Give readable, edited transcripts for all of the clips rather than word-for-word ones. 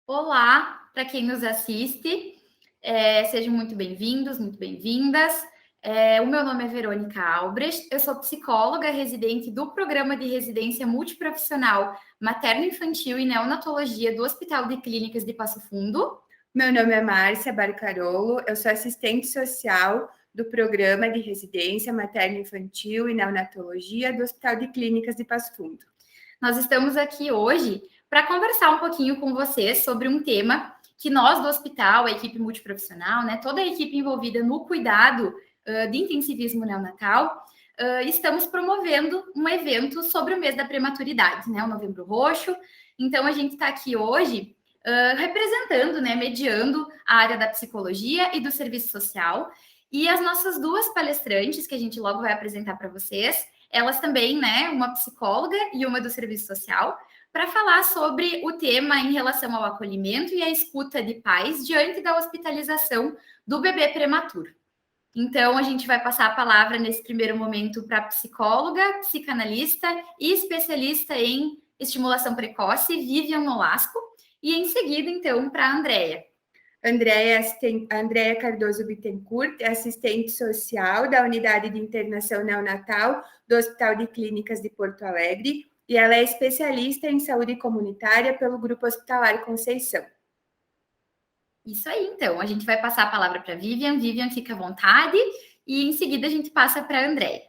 Olá, para quem nos assiste, sejam muito bem-vindos, muito bem-vindas. O meu nome é Verônica Albrecht, eu sou psicóloga residente do Programa de Residência Multiprofissional Materno-Infantil e Neonatologia do Hospital de Clínicas de Passo Fundo. Meu nome é Márcia Barcarolo, eu sou assistente social do Programa de Residência Materno-Infantil e Neonatologia do Hospital de Clínicas de Passo Fundo. Nós estamos aqui hoje para conversar um pouquinho com vocês sobre um tema que nós do hospital, a equipe multiprofissional, né, toda a equipe envolvida no cuidado de intensivismo neonatal, estamos promovendo um evento sobre o mês da prematuridade, né, o Novembro Roxo. Então, a gente está aqui hoje representando, né, mediando a área da psicologia e do serviço social. E as nossas duas palestrantes, que a gente logo vai apresentar para vocês, elas também, né, uma psicóloga e uma do serviço social, para falar sobre o tema em relação ao acolhimento e à escuta de pais diante da hospitalização do bebê prematuro. Então, a gente vai passar a palavra nesse primeiro momento para a psicóloga, psicanalista e especialista em estimulação precoce, Vivian Nolasco, e em seguida, então, para a Andréia. Andréia Cardoso Bittencourt é assistente social da Unidade de Internação Neonatal do Hospital de Clínicas de Porto Alegre e ela é especialista em saúde comunitária pelo Grupo Hospitalar Conceição. Isso aí, então. A gente vai passar a palavra para a Vivian. Vivian, fica à vontade. E em seguida a gente passa para a Andréia.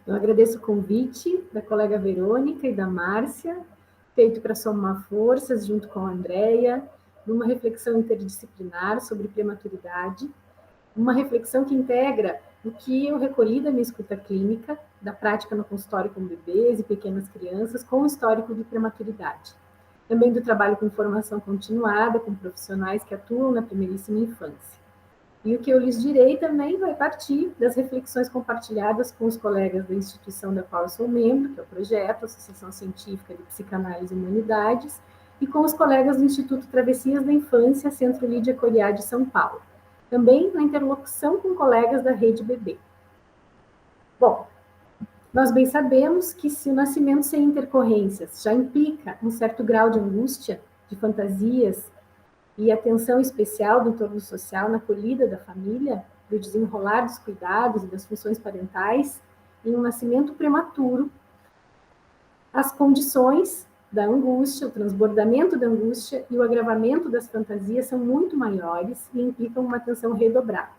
Eu agradeço o convite da colega Verônica e da Márcia, feito para somar forças junto com a Andréia, numa reflexão interdisciplinar sobre prematuridade, uma reflexão que integra o que eu recolhi da minha escuta clínica, da prática no consultório com bebês e pequenas crianças, com o histórico de prematuridade. Também do trabalho com formação continuada, com profissionais que atuam na primeiríssima infância. E o que eu lhes direi também vai partir das reflexões compartilhadas com os colegas da instituição da qual eu sou membro, que é o projeto Associação Científica de Psicanálise e Humanidades, e com os colegas do Instituto Travessias da Infância, Centro Lídia Coriá de São Paulo. Também na interlocução com colegas da Rede Bebê. Bom, nós bem sabemos que se o nascimento sem intercorrências já implica um certo grau de angústia, de fantasias e atenção especial do entorno social na acolhida da família, do desenrolar dos cuidados e das funções parentais, em um nascimento prematuro, as condições da angústia, o transbordamento da angústia e o agravamento das fantasias são muito maiores e implicam uma atenção redobrada.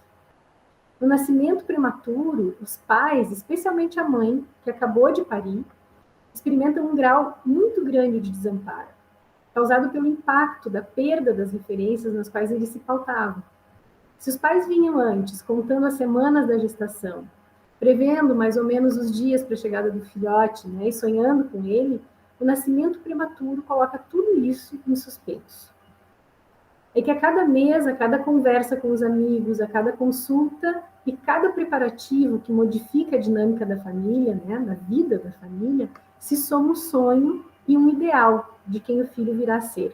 No nascimento prematuro, os pais, especialmente a mãe, que acabou de parir, experimentam um grau muito grande de desamparo, causado pelo impacto da perda das referências nas quais eles se pautavam. Se os pais vinham antes, contando as semanas da gestação, prevendo mais ou menos os dias para a chegada do filhote, né, e sonhando com ele, o nascimento prematuro coloca tudo isso em suspenso. É que a cada mês, a cada conversa com os amigos, a cada consulta e cada preparativo que modifica a dinâmica da família, né, da vida da família, se soma um sonho e um ideal de quem o filho virá a ser.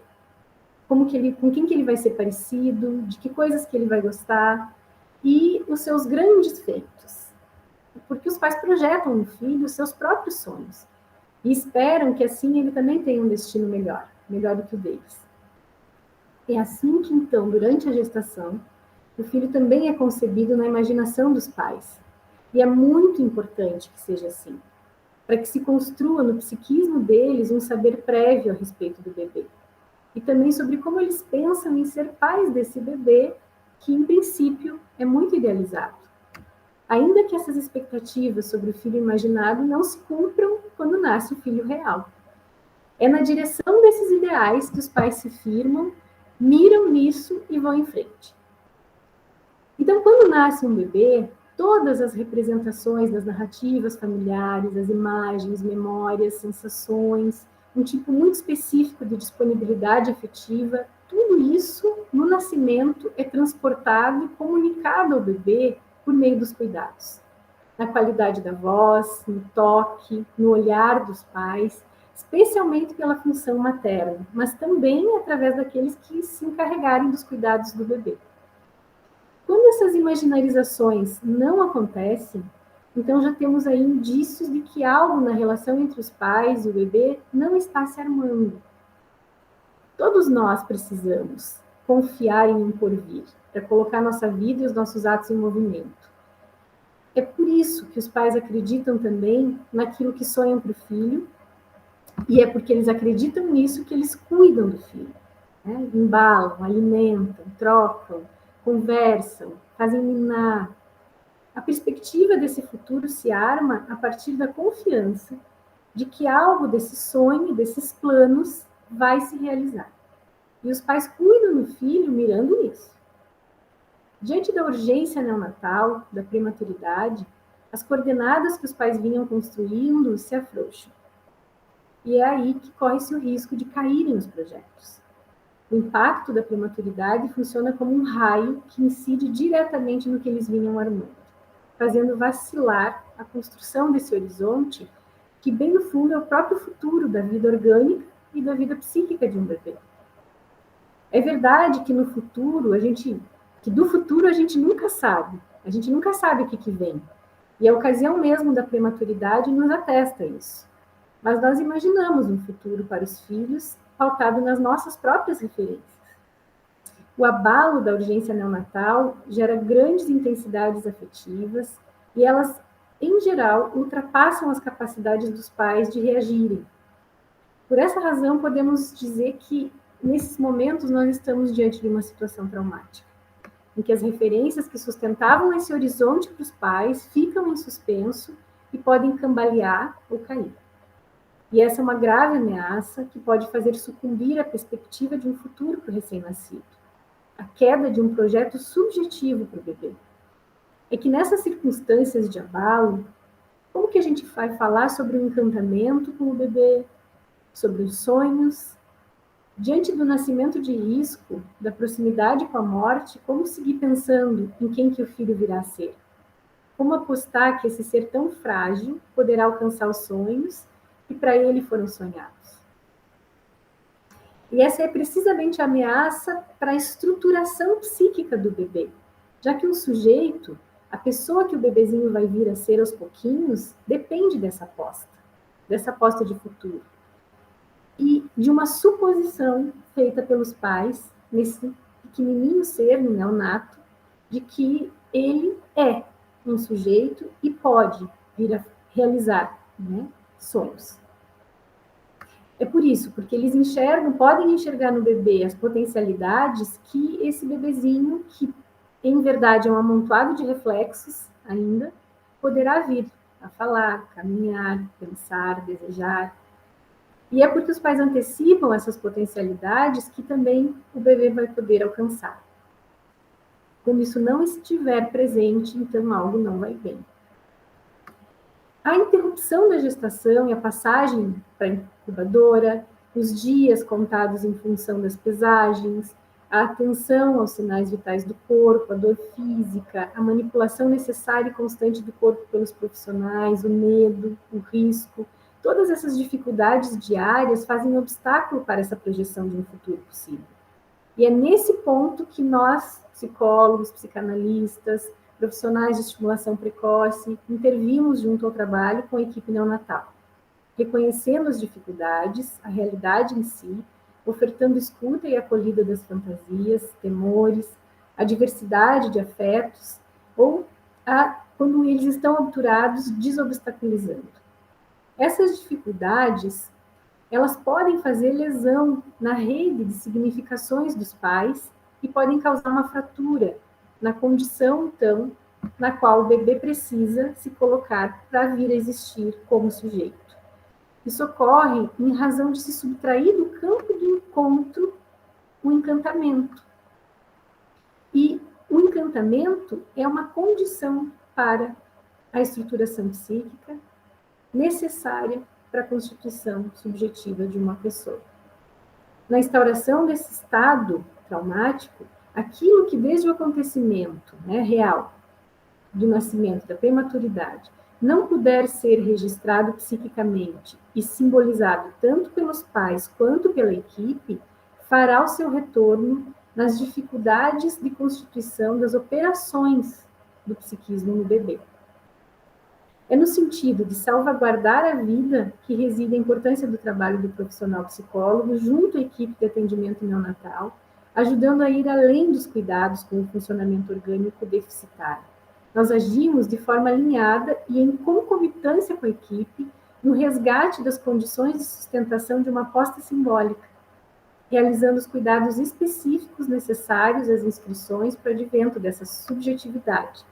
Com quem que ele vai ser parecido, de que coisas que ele vai gostar e os seus grandes feitos. Porque os pais projetam no filho os seus próprios sonhos e esperam que assim ele também tenha um destino melhor do que o deles. É assim que, então, durante a gestação, o filho também é concebido na imaginação dos pais. E é muito importante que seja assim, para que se construa no psiquismo deles um saber prévio a respeito do bebê. E também sobre como eles pensam em ser pais desse bebê, que, em princípio, é muito idealizado. Ainda que essas expectativas sobre o filho imaginado não se cumpram quando nasce o filho real. É na direção desses ideais que os pais se firmam, miram nisso e vão em frente. Então, quando nasce um bebê, todas as representações das narrativas familiares, as imagens, memórias, sensações, um tipo muito específico de disponibilidade afetiva, tudo isso, no nascimento, é transportado e comunicado ao bebê por meio dos cuidados. Na qualidade da voz, no toque, no olhar dos pais, especialmente pela função materna, mas também através daqueles que se encarregarem dos cuidados do bebê. Quando essas imaginarizações não acontecem, então já temos aí indícios de que algo na relação entre os pais e o bebê não está se armando. Todos nós precisamos confiar em um porvir, para colocar nossa vida e os nossos atos em movimento. É por isso que os pais acreditam também naquilo que sonham para o filho, e é porque eles acreditam nisso que eles cuidam do filho. Né? Embalam, alimentam, trocam, conversam, fazem minar. A perspectiva desse futuro se arma a partir da confiança de que algo desse sonho, desses planos, vai se realizar. E os pais cuidam do filho mirando nisso. Diante da urgência neonatal, da prematuridade, as coordenadas que os pais vinham construindo se afrouxam. E é aí que corre-se o risco de caírem os projetos. O impacto da prematuridade funciona como um raio que incide diretamente no que eles vinham armando, fazendo vacilar a construção desse horizonte que, bem no fundo, é o próprio futuro da vida orgânica e da vida psíquica de um bebê. É verdade que no futuro, do futuro a gente nunca sabe. A gente nunca sabe o que vem. E a ocasião mesmo da prematuridade nos atesta isso. Mas nós imaginamos um futuro para os filhos pautado nas nossas próprias referências. O abalo da urgência neonatal gera grandes intensidades afetivas e elas, em geral, ultrapassam as capacidades dos pais de reagirem. Por essa razão, podemos dizer que, nesses momentos, nós estamos diante de uma situação traumática, em que as referências que sustentavam esse horizonte para os pais ficam em suspenso e podem cambalear ou cair. E essa é uma grave ameaça que pode fazer sucumbir a perspectiva de um futuro para o recém-nascido. A queda de um projeto subjetivo para o bebê. É que nessas circunstâncias de abalo, como que a gente vai falar sobre o encantamento com o bebê, sobre os sonhos? Diante do nascimento de risco, da proximidade com a morte, como seguir pensando em quem que o filho virá a ser? Como apostar que esse ser tão frágil poderá alcançar os sonhos que para ele foram sonhados? E essa é precisamente a ameaça para a estruturação psíquica do bebê, já que um sujeito, a pessoa que o bebezinho vai vir a ser aos pouquinhos, depende dessa aposta de futuro. E de uma suposição feita pelos pais, nesse pequenininho ser, no neonato, de que ele é um sujeito e pode vir a realizar, né, sonhos. É por isso, porque eles podem enxergar no bebê as potencialidades que esse bebezinho, que em verdade é um amontoado de reflexos ainda, poderá vir a falar, caminhar, pensar, desejar. E é porque os pais antecipam essas potencialidades que também o bebê vai poder alcançar. Quando isso não estiver presente, então algo não vai bem. A interrupção da gestação e a passagem para a incubadora, os dias contados em função das pesagens, a atenção aos sinais vitais do corpo, a dor física, a manipulação necessária e constante do corpo pelos profissionais, o medo, o risco, todas essas dificuldades diárias fazem obstáculo para essa projeção de um futuro possível. E é nesse ponto que nós, psicólogos, psicanalistas, profissionais de estimulação precoce, intervimos junto ao trabalho com a equipe neonatal, reconhecendo as dificuldades, a realidade em si, ofertando escuta e acolhida das fantasias, temores, a diversidade de afetos, ou quando eles estão obturados, desobstaculizando. Essas dificuldades, elas podem fazer lesão na rede de significações dos pais e podem causar uma fratura na condição, então, na qual o bebê precisa se colocar para vir a existir como sujeito. Isso ocorre em razão de se subtrair do campo de encontro o encantamento. E o encantamento é uma condição para a estruturação psíquica necessária para a constituição subjetiva de uma pessoa. Na instauração desse estado traumático, aquilo que desde o acontecimento, né, real do nascimento, da prematuridade, não puder ser registrado psiquicamente e simbolizado tanto pelos pais quanto pela equipe, fará o seu retorno nas dificuldades de constituição das operações do psiquismo no bebê. É no sentido de salvaguardar a vida que reside a importância do trabalho do profissional psicólogo junto à equipe de atendimento neonatal, ajudando a ir além dos cuidados com o funcionamento orgânico deficitário. Nós agimos de forma alinhada e em concomitância com a equipe no resgate das condições de sustentação de uma aposta simbólica, realizando os cuidados específicos necessários às inscrições para o advento dessa subjetividade,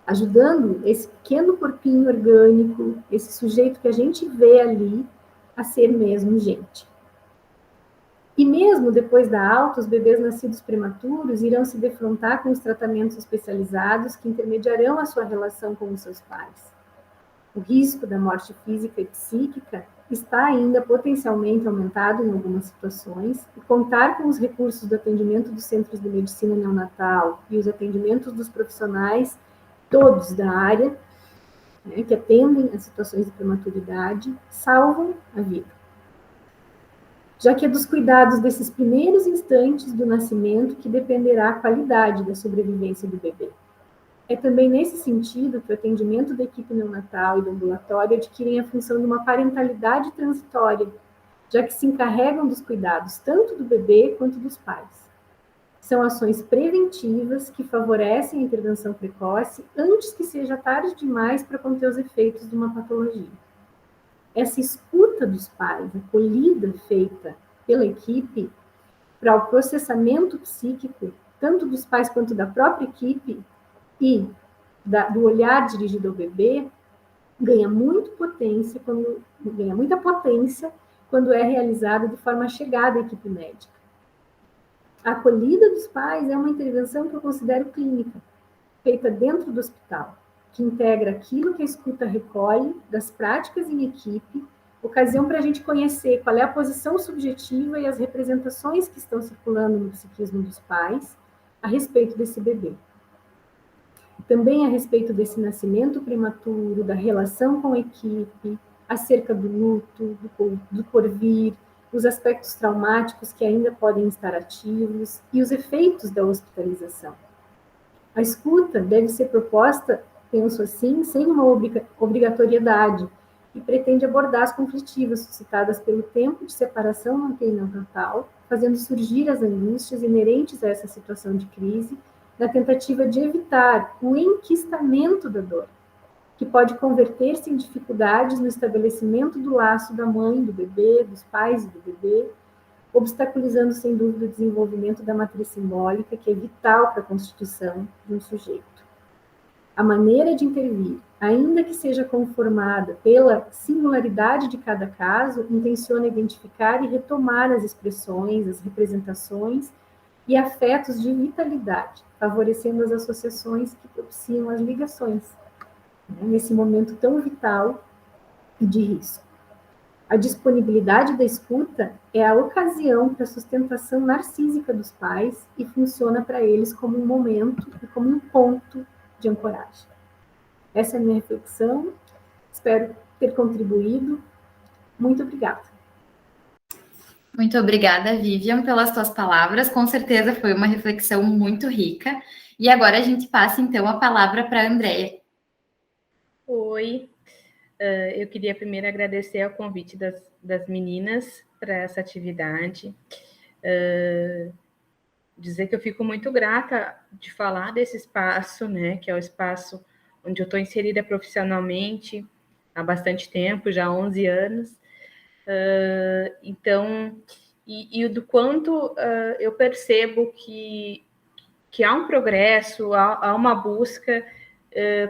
ajudando esse pequeno corpinho orgânico, esse sujeito que a gente vê ali, a ser mesmo gente. E mesmo depois da alta, os bebês nascidos prematuros irão se defrontar com os tratamentos especializados que intermediarão a sua relação com os seus pais. O risco da morte física e psíquica está ainda potencialmente aumentado em algumas situações, e contar com os recursos do atendimento dos centros de medicina neonatal e os atendimentos dos profissionais todos da área, né, que atendem as situações de prematuridade, salvam a vida. Já que é dos cuidados desses primeiros instantes do nascimento que dependerá a qualidade da sobrevivência do bebê. É também nesse sentido que o atendimento da equipe neonatal e do ambulatório adquirem a função de uma parentalidade transitória, já que se encarregam dos cuidados tanto do bebê quanto dos pais. São ações preventivas que favorecem a intervenção precoce antes que seja tarde demais para conter os efeitos de uma patologia. Essa escuta dos pais, acolhida feita pela equipe para o processamento psíquico, tanto dos pais quanto da própria equipe, e do olhar dirigido ao bebê, ganha muita potência quando é realizada de forma chegada à equipe médica. A acolhida dos pais é uma intervenção que eu considero clínica, feita dentro do hospital, que integra aquilo que a escuta recolhe das práticas em equipe, ocasião para a gente conhecer qual é a posição subjetiva e as representações que estão circulando no psiquismo dos pais a respeito desse bebê. Também a respeito desse nascimento prematuro, da relação com a equipe, acerca do luto, do porvir, os aspectos traumáticos que ainda podem estar ativos e os efeitos da hospitalização. A escuta deve ser proposta, penso assim, sem uma obrigatoriedade, e pretende abordar as conflitivas suscitadas pelo tempo de separação no neonatal, fazendo surgir as angústias inerentes a essa situação de crise, na tentativa de evitar o enquistamento da dor, que pode converter-se em dificuldades no estabelecimento do laço da mãe, do bebê, dos pais e do bebê, obstaculizando, sem dúvida, o desenvolvimento da matriz simbólica, que é vital para a constituição de um sujeito. A maneira de intervir, ainda que seja conformada pela singularidade de cada caso, intenciona identificar e retomar as expressões, as representações e afetos de vitalidade, favorecendo as associações que propiciam as ligações, nesse momento tão vital e de risco. A disponibilidade da escuta é a ocasião para a sustentação narcísica dos pais e funciona para eles como um momento e como um ponto de ancoragem. Essa é a minha reflexão, espero ter contribuído. Muito obrigada. Muito obrigada, Vivian, pelas tuas palavras. Com certeza foi uma reflexão muito rica. E agora a gente passa, então, a palavra para a Andréia. Oi, eu queria primeiro agradecer o convite das meninas para essa atividade. Dizer que eu fico muito grata de falar desse espaço, né, que é o espaço onde eu estou inserida profissionalmente há bastante tempo, já há 11 anos. Então, e do quanto eu percebo que há um progresso, há uma busca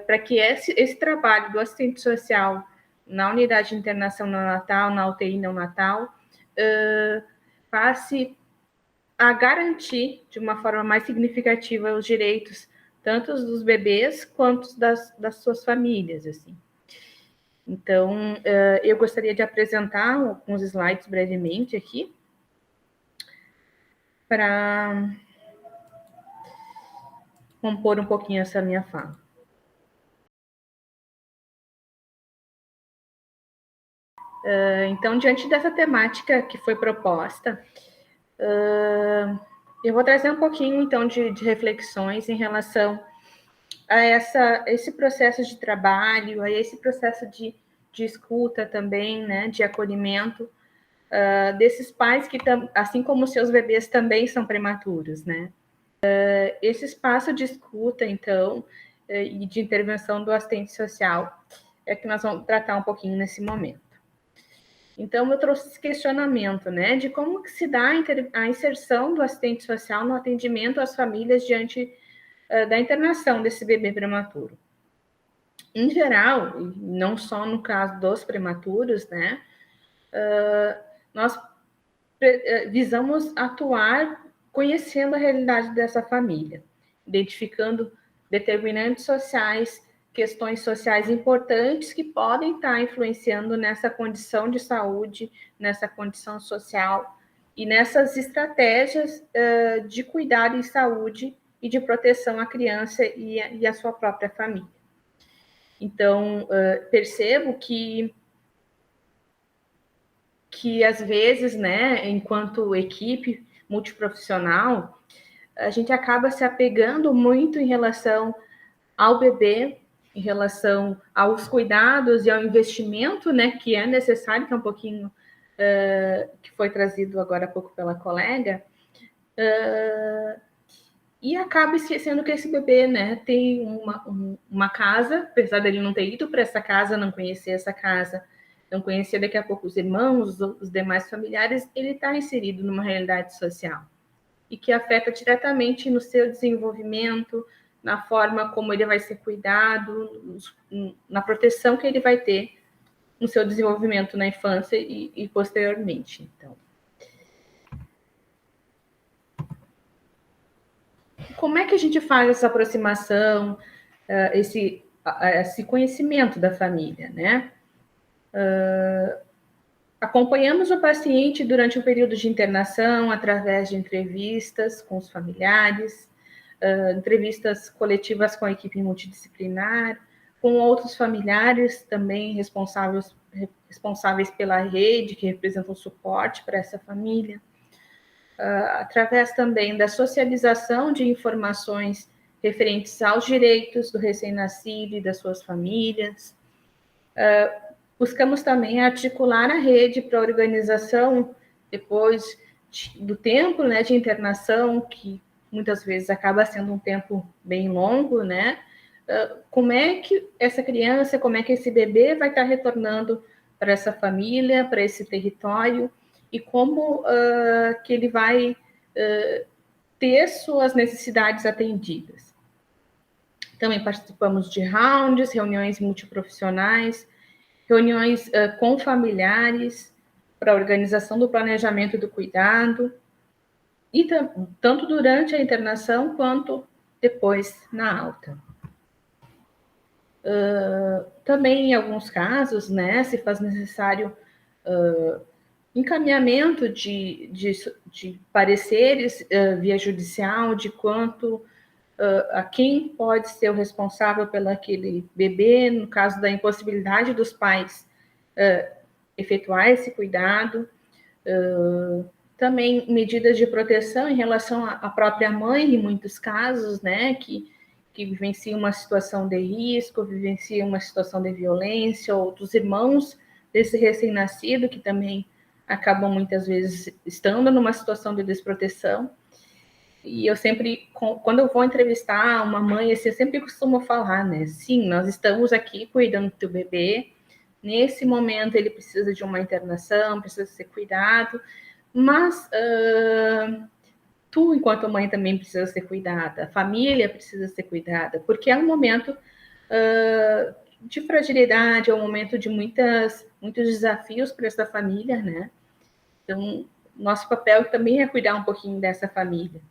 para que esse trabalho do assistente social na unidade de internação neonatal, na UTI neonatal, passe a garantir de uma forma mais significativa os direitos tanto dos bebês quanto das suas famílias, assim. Então, eu gostaria de apresentar alguns slides brevemente aqui para compor um pouquinho essa minha fala. Então, diante dessa temática que foi proposta, eu vou trazer um pouquinho, então, de reflexões em relação esse processo de trabalho, a esse processo de escuta também, né, de acolhimento desses pais que, assim como seus bebês, também são prematuros, né? Esse espaço de escuta, então, e de intervenção do assistente social é que nós vamos tratar um pouquinho nesse momento. Então, eu trouxe esse questionamento, né, de como que se dá a inserção do assistente social no atendimento às famílias diante da internação desse bebê prematuro. Em geral, não só no caso dos prematuros, né, nós visamos atuar conhecendo a realidade dessa família, identificando determinantes sociais, questões sociais importantes que podem estar influenciando nessa condição de saúde, nessa condição social e nessas estratégias de cuidado em saúde e de proteção à criança e à sua própria família. Então, percebo que às vezes, né, enquanto equipe multiprofissional, a gente acaba se apegando muito em relação ao bebê, em relação aos cuidados e ao investimento, né, que é necessário, que é um pouquinho que foi trazido agora há pouco pela colega, e acaba esquecendo que esse bebê, né, tem uma casa, apesar dele não ter ido para essa casa, não conhecer essa casa, não conhecer daqui a pouco os irmãos, os demais familiares, ele está inserido numa realidade social e que afeta diretamente no seu desenvolvimento, na forma como ele vai ser cuidado, na proteção que ele vai ter no seu desenvolvimento na infância e posteriormente. Então, como é que a gente faz essa aproximação, esse conhecimento da família, né? Acompanhamos o paciente durante o período de internação através de entrevistas com os familiares, entrevistas coletivas com a equipe multidisciplinar, com outros familiares também responsáveis pela rede, que representam suporte para essa família, através também da socialização de informações referentes aos direitos do recém-nascido e das suas famílias. Buscamos também articular a rede para a organização, depois do tempo, né, de internação, que muitas vezes acaba sendo um tempo bem longo, né? Como é que essa criança, como é que esse bebê vai estar retornando para essa família, para esse território, e como que ele vai ter suas necessidades atendidas. Também participamos de rounds, reuniões multiprofissionais, reuniões com familiares, para a organização do planejamento do cuidado, e tanto durante a internação quanto depois na alta. Também, em alguns casos, né, se faz necessário encaminhamento de pareceres via judicial de quanto a quem pode ser o responsável pelo aquele bebê, no caso da impossibilidade dos pais efetuar esse cuidado. Também medidas de proteção em relação à própria mãe, em muitos casos, né, que vivencia uma situação de risco, vivencia uma situação de violência, ou dos irmãos desse recém-nascido, que também acabam muitas vezes estando numa situação de desproteção. E eu sempre, quando eu vou entrevistar uma mãe, assim, eu sempre costumo falar, né, sim, nós estamos aqui cuidando do teu bebê, nesse momento ele precisa de uma internação, precisa ser cuidado, mas tu, enquanto mãe, também precisa ser cuidada, a família precisa ser cuidada, porque é um momento de fragilidade, é um momento de muitos desafios para essa família, né? Então, nosso papel também é cuidar um pouquinho dessa família.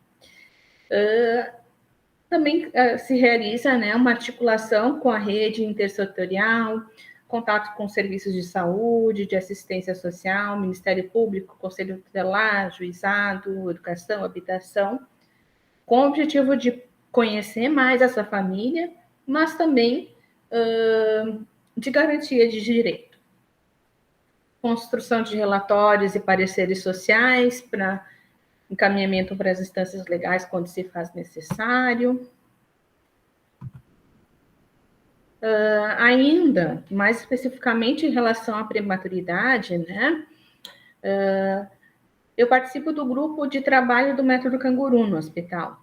Também se realiza, né, uma articulação com a rede intersetorial, contato com serviços de saúde, de assistência social, Ministério Público, Conselho Tutelar, Juizado, Educação, Habitação, com o objetivo de conhecer mais essa família, mas também de garantia de direito. Construção de relatórios e pareceres sociais para encaminhamento para as instâncias legais quando se faz necessário. Ainda, mais especificamente em relação à prematuridade, né? Eu participo do grupo de trabalho do método Canguru no hospital,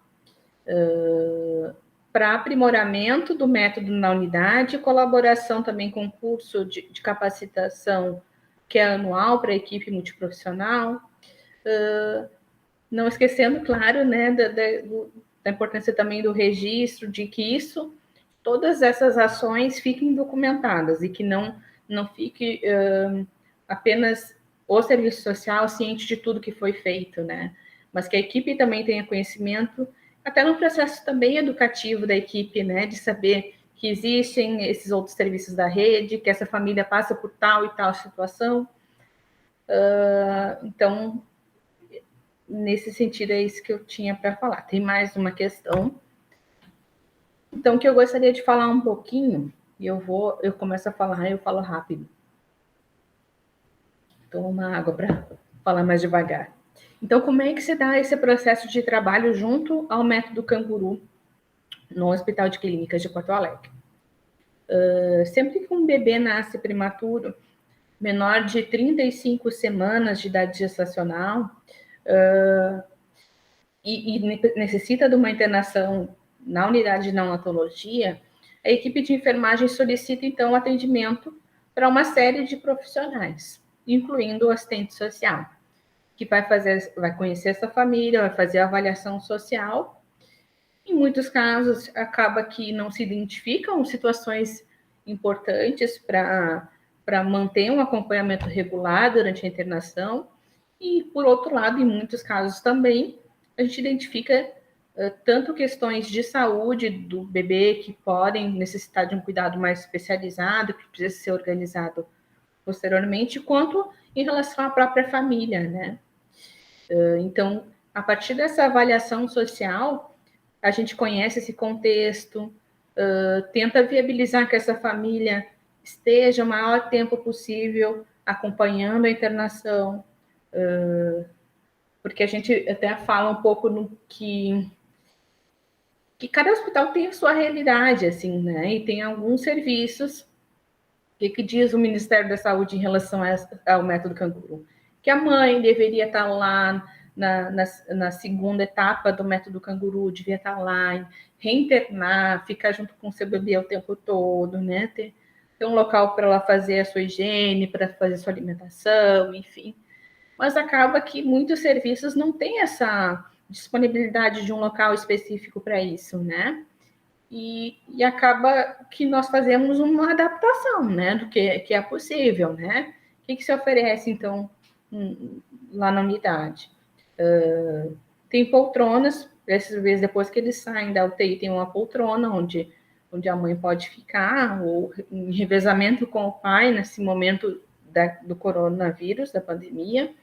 para aprimoramento do método na unidade, colaboração também com curso de capacitação que é anual para a equipe multiprofissional, não esquecendo, claro, né, da importância também do registro, de que todas essas ações fiquem documentadas e que não fique apenas o serviço social ciente de tudo que foi feito, né? Mas que a equipe também tenha conhecimento, até no processo também educativo da equipe, né? De saber que existem esses outros serviços da rede, que essa família passa por tal e tal situação. Então, nesse sentido, é isso que eu tinha para falar. Tem mais uma questão. Então, que eu gostaria de falar um pouquinho, e eu começo a falar, eu falo rápido. Tomo uma água para falar mais devagar. Então, como é que se dá esse processo de trabalho junto ao método Canguru no Hospital de Clínicas de Porto Alegre? Sempre que um bebê nasce prematuro, menor de 35 semanas de idade gestacional, e necessita de uma internação na unidade de neonatologia, a equipe de enfermagem solicita, então, atendimento para uma série de profissionais, incluindo o assistente social, que vai conhecer essa família, vai fazer a avaliação social. Em muitos casos, acaba que não se identificam situações importantes para manter um acompanhamento regular durante a internação. E, por outro lado, em muitos casos também, a gente identifica tanto questões de saúde do bebê que podem necessitar de um cuidado mais especializado, que precisa ser organizado posteriormente, quanto em relação à própria família, né? Então, a partir dessa avaliação social, a gente conhece esse contexto, tenta viabilizar que essa família esteja o maior tempo possível acompanhando a internação, porque a gente até fala um pouco no que cada hospital tem a sua realidade, assim, né? E tem alguns serviços. O que diz o Ministério da Saúde em relação ao método Canguru? Que a mãe deveria estar lá na segunda etapa do método Canguru, devia estar lá, reinternar, ficar junto com o seu bebê o tempo todo, né? Ter um local para ela fazer a sua higiene, para fazer a sua alimentação, enfim. Mas acaba que muitos serviços não têm essa disponibilidade de um local específico para isso, né? E acaba que nós fazemos uma adaptação, né, do que é possível, né? O que se oferece, então, lá na unidade? Tem poltronas, essas vezes depois que eles saem da UTI, tem uma poltrona onde a mãe pode ficar, ou em revezamento com o pai, nesse momento do coronavírus, da pandemia.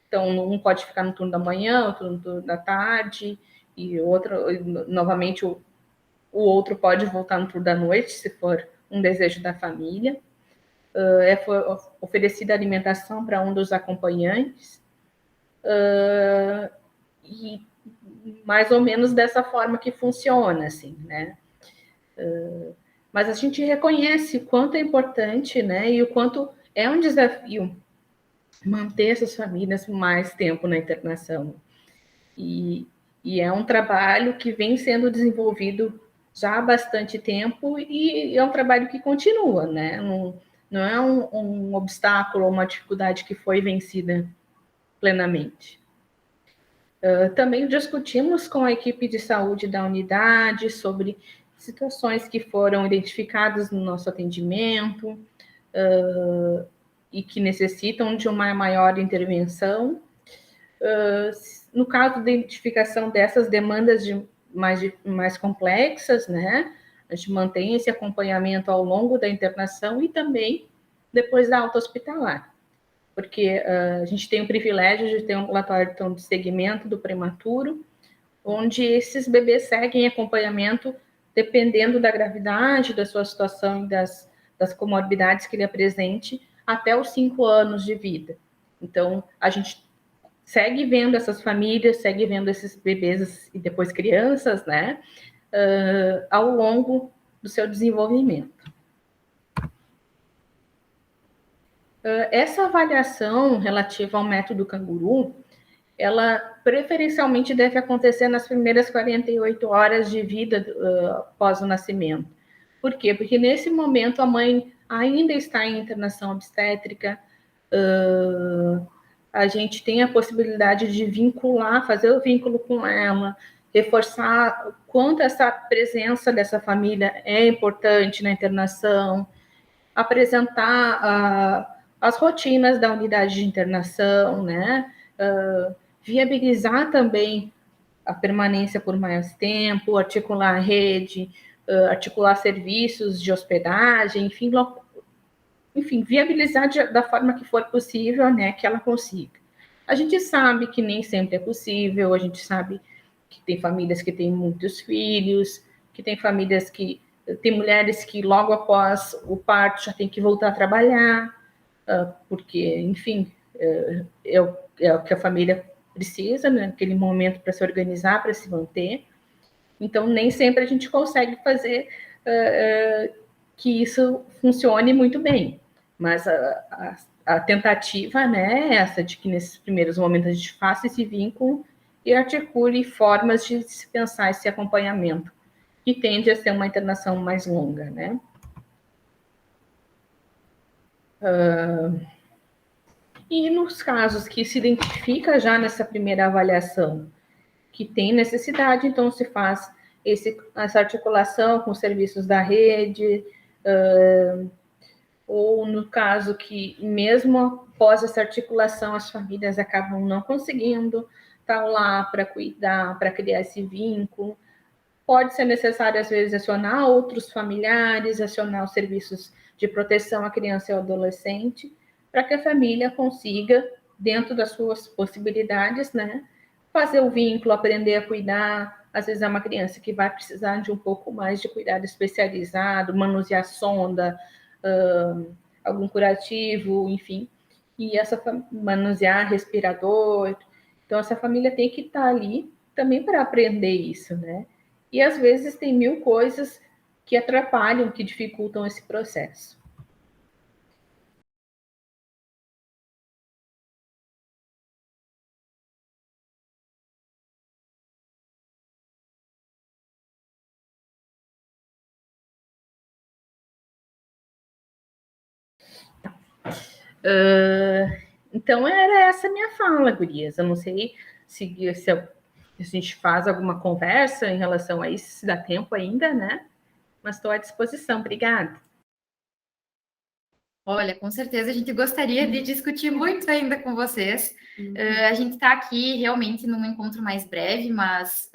Então, um pode ficar no turno da manhã, outro no turno da tarde, e outro, novamente, o outro pode voltar no turno da noite, se for um desejo da família. Foi oferecida alimentação para um dos acompanhantes, e mais ou menos dessa forma que funciona, assim, né? Mas a gente reconhece o quanto é importante, né, e o quanto é um desafio manter essas famílias mais tempo na internação. E é um trabalho que vem sendo desenvolvido já há bastante tempo e é um trabalho que continua, né? Não é um obstáculo ou uma dificuldade que foi vencida plenamente. Também discutimos com a equipe de saúde da unidade sobre situações que foram identificadas no nosso atendimento e que necessitam de uma maior intervenção. No caso da identificação dessas demandas mais complexas, né, a gente mantém esse acompanhamento ao longo da internação e também depois da alta hospitalar, porque a gente tem o privilégio de ter um ambulatório então, de segmento do prematuro, onde esses bebês seguem acompanhamento dependendo da gravidade, da sua situação e das comorbidades que ele apresente, até os 5 anos de vida. Então, a gente segue vendo essas famílias, segue vendo esses bebês e depois crianças, né, ao longo do seu desenvolvimento. Essa avaliação relativa ao método canguru, ela preferencialmente deve acontecer nas primeiras 48 horas de vida após o nascimento. Por quê? Porque nesse momento a mãe ainda está em internação obstétrica, a gente tem a possibilidade de vincular, fazer o vínculo com ela, reforçar o quanto essa presença dessa família é importante na internação, apresentar as rotinas da unidade de internação, né? Viabilizar também a permanência por mais tempo, articular a rede, articular serviços de hospedagem, enfim, viabilizar da forma que for possível, né, que ela consiga. A gente sabe que nem sempre é possível, a gente sabe que tem famílias que têm muitos filhos, que tem famílias que tem mulheres que logo após o parto já tem que voltar a trabalhar, porque, enfim, é o que a família precisa, né, naquele momento para se organizar, para se manter. Então, nem sempre a gente consegue fazer que isso funcione muito bem. Mas a tentativa, né, é essa de que nesses primeiros momentos a gente faça esse vínculo e articule formas de se pensar esse acompanhamento, que tende a ser uma internação mais longa, né? E nos casos que se identifica já nessa primeira avaliação que tem necessidade, então se faz essa articulação com os serviços da rede, ou no caso que mesmo após essa articulação as famílias acabam não conseguindo estar lá para cuidar, para criar esse vínculo, pode ser necessário às vezes acionar outros familiares, acionar os serviços de proteção à criança e ao adolescente, para que a família consiga, dentro das suas possibilidades, né, fazer o vínculo, aprender a cuidar. Às vezes é uma criança que vai precisar de um pouco mais de cuidado especializado, manusear sonda, algum curativo, enfim, e manusear respirador. Então, essa família tem que estar ali também para aprender isso, né? E às vezes tem mil coisas que atrapalham, que dificultam esse processo. Então, era essa a minha fala, gurias. Eu não sei se a gente faz alguma conversa em relação a isso, se dá tempo ainda, né? Mas estou à disposição. Obrigada. Olha, com certeza a gente gostaria de discutir muito ainda com vocês. A gente está aqui realmente num encontro mais breve, mas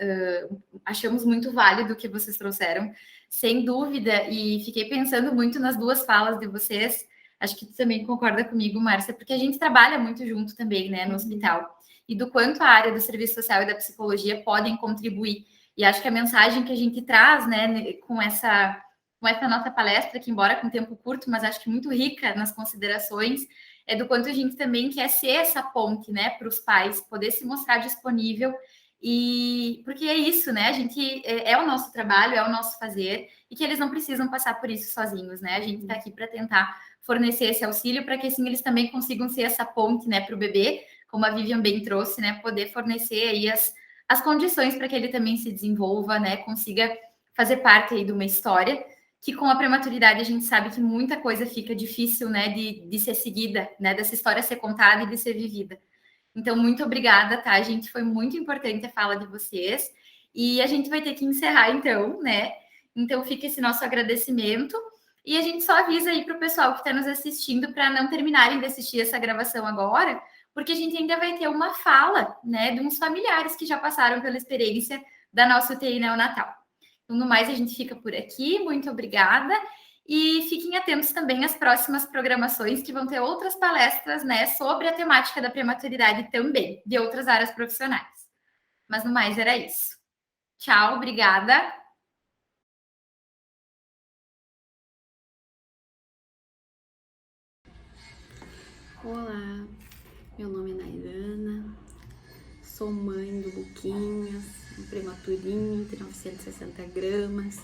achamos muito válido o que vocês trouxeram, sem dúvida, e fiquei pensando muito nas duas falas de vocês. Acho que tu também concorda comigo, Márcia, porque a gente trabalha muito junto também, né, no hospital, e do quanto a área do serviço social e da psicologia podem contribuir. E acho que a mensagem que a gente traz, né, com essa nossa palestra, que embora com tempo curto, mas acho que muito rica nas considerações, é do quanto a gente também quer ser essa ponte, né, para os pais, poder se mostrar disponível, e porque é isso, né, a gente, é o nosso trabalho, é o nosso fazer, e que eles não precisam passar por isso sozinhos, né, a gente está aqui para tentar fornecer esse auxílio, para que assim eles também consigam ser essa ponte, né, para o bebê, como a Vivian bem trouxe, né, poder fornecer aí as condições para que ele também se desenvolva, né, consiga fazer parte aí de uma história, que com a prematuridade a gente sabe que muita coisa fica difícil, né, de ser seguida, né, dessa história ser contada e de ser vivida. Então, muito obrigada, tá, gente? Foi muito importante a fala de vocês. E a gente vai ter que encerrar, então, né? Então, fica esse nosso agradecimento. E a gente só avisa aí para o pessoal que está nos assistindo para não terminarem de assistir essa gravação agora, porque a gente ainda vai ter uma fala, né, de uns familiares que já passaram pela experiência da nossa UTI neonatal. Então, no mais, a gente fica por aqui. Muito obrigada. E fiquem atentos também às próximas programações, que vão ter outras palestras, né, sobre a temática da prematuridade também, de outras áreas profissionais. Mas, no mais, era isso. Tchau, obrigada. Olá, meu nome é Nairana, sou mãe do Luquinhas, um prematurinho de 960 gramas,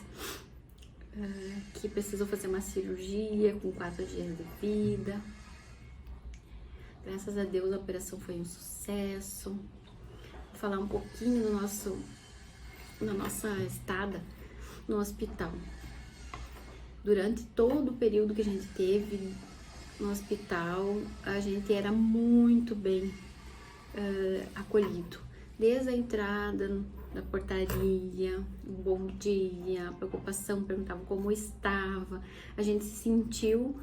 que precisou fazer uma cirurgia com 4 dias de vida. Graças a Deus a operação foi um sucesso. Vou falar um pouquinho da nossa estada no hospital. Durante todo o período que a gente teve no hospital, a gente era muito bem acolhido. Desde a entrada da portaria, o bom dia, a preocupação, perguntavam como estava. A gente se sentiu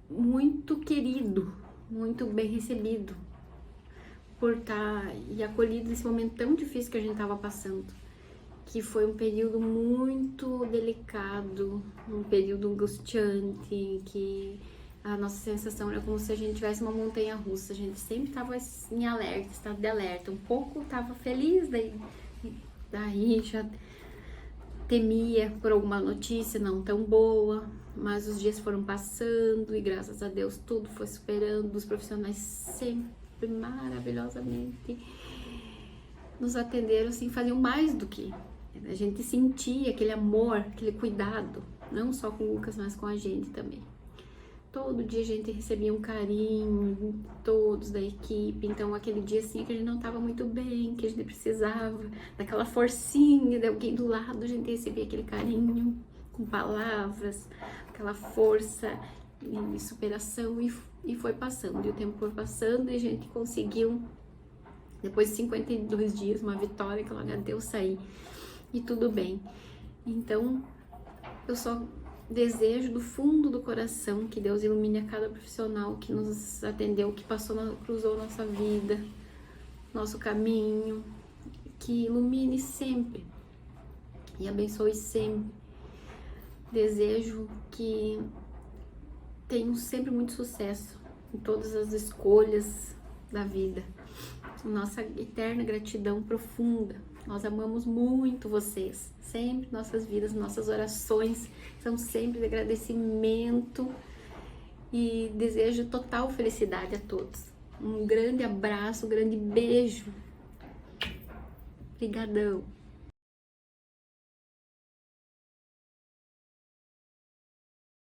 muito querido, muito bem recebido por estar e acolhido nesse momento tão difícil que a gente estava passando, que foi um período muito delicado, um período angustiante, que a nossa sensação era como se a gente tivesse uma montanha russa. A gente sempre estava em alerta, estado de alerta. Um pouco estava feliz, daí já temia por alguma notícia não tão boa, mas os dias foram passando e graças a Deus tudo foi superando. Os profissionais sempre maravilhosamente nos atenderam, assim, faziam mais do que a gente sentia, aquele amor, aquele cuidado, não só com o Lucas, mas com a gente também. Todo dia a gente recebia um carinho, todos da equipe. Então aquele dia assim que a gente não estava muito bem, que a gente precisava daquela forcinha de alguém do lado, a gente recebia aquele carinho com palavras, aquela força e superação, e foi passando, e o tempo foi passando e a gente conseguiu, depois de 52 dias, uma vitória, que logo a Deus sair e tudo bem. Então eu só desejo do fundo do coração que Deus ilumine a cada profissional que nos atendeu, que cruzou nossa vida, nosso caminho, que ilumine sempre e abençoe sempre. Desejo que tenham sempre muito sucesso em todas as escolhas da vida. Nossa eterna gratidão profunda. Nós amamos muito vocês. Sempre nossas vidas, nossas orações são sempre de agradecimento e desejo total felicidade a todos. Um grande abraço, um grande beijo. Obrigadão.